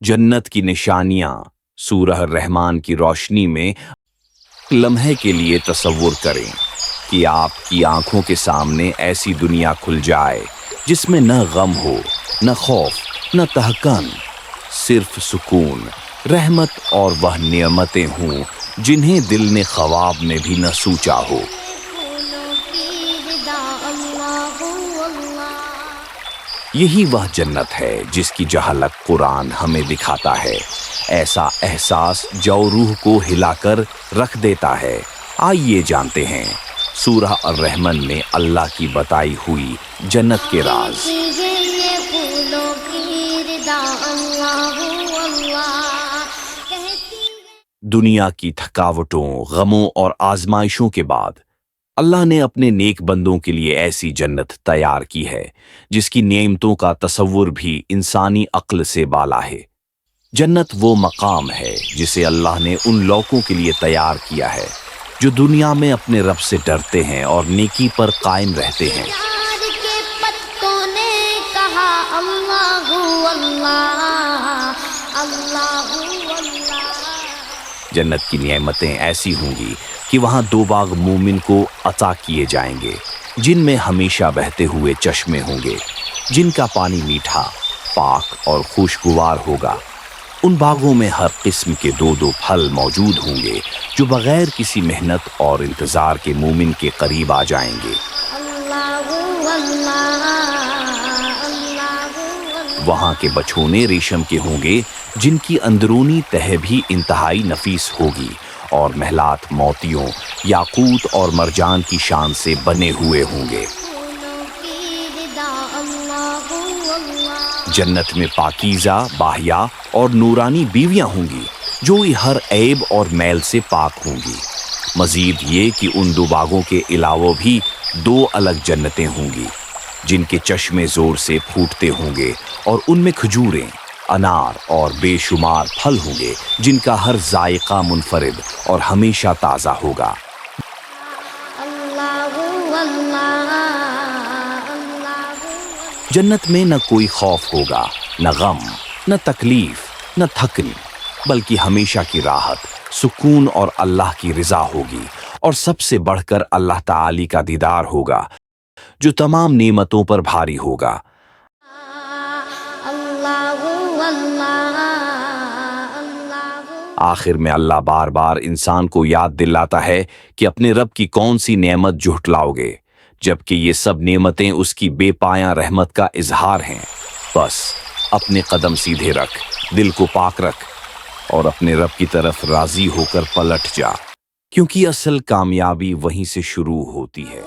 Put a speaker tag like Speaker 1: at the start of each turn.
Speaker 1: जन्नत की निशानियां सूरह रहमान की रोशनी में लम्हे के लिए तसव्वुर करें कि आपकी आंखों के सामने ऐसी दुनिया खुल जाए जिसमें न गम हो, न खौफ, न तहकन, सिर्फ सुकून, रहमत और वह नियमतें हों जिन्हें दिल ने ख्वाब में भी न सोचा हो। यही वह जन्नत है जिसकी झलक कुरान हमें दिखाता है। ऐसा एहसास जो रूह को हिलाकर रख देता है। आइए जानते हैं सूरह अर-रहमान में अल्लाह की बताई हुई जन्नत के राज। दुनिया की थकावटों, गमों और आजमाइशों के बाद अल्लाह ने अपने नेक बंदों के लिए ऐसी जन्नत तैयार की है जिसकी नेमतों का तसव्वुर भी इंसानी अक्ल से बाला है। जन्नत वो मकाम है जिसे अल्लाह ने उन लोगों के लिए तैयार किया है जो दुनिया में अपने रब से डरते हैं और नेकी पर कायम रहते हैं। जन्नत की नेमतें ऐसी होंगी कि वहां दो बाग मोमिन को अता किए जाएंगे जिनमें हमेशा बहते हुए चश्मे होंगे, जिनका पानी मीठा, पाक और खुशगवार होगा। उन बागों में हर किस्म के दो दो फल मौजूद होंगे जो बगैर किसी मेहनत और इंतजार के मोमिन के करीब आ जाएंगे। वहां के बछोने रेशम के होंगे जिनकी अंदरूनी तह भी इंतहाई नफीस होगी और महलात मोतियों, याकूत और मरजान की शान से बने हुए होंगे। जन्नत में पाकीज़ा, बाहिया और नूरानी बीवियां होंगी जो हर ऐब और मैल से पाक होंगी। मजीद ये कि उन दो बागों के अलावा भी दो अलग जन्नतें होंगी जिनके चश्मे जोर से फूटते होंगे और उनमें खजूरें, अनार और बेशुमार फल होंगे जिनका हर जायका मुनफरिद और हमेशा ताज़ा होगा। जन्नत में न कोई खौफ होगा, न गम, न तकलीफ, न थकन, बल्कि हमेशा की राहत, सुकून और अल्लाह की रिजा होगी। और सबसे बढ़कर अल्लाह ताली का दीदार होगा जो तमाम नेमतों पर भारी होगा। आखिर में अल्लाह बार बार इंसान को याद दिलाता है कि अपने रब की कौन सी नेमत झुठलाओगे, जबकि ये सब नेमतें उसकी बेपाया रहमत का इजहार हैं। बस अपने कदम सीधे रख, दिल को पाक रख और अपने रब की तरफ राजी होकर पलट जा, क्योंकि असल कामयाबी वहीं से शुरू होती है।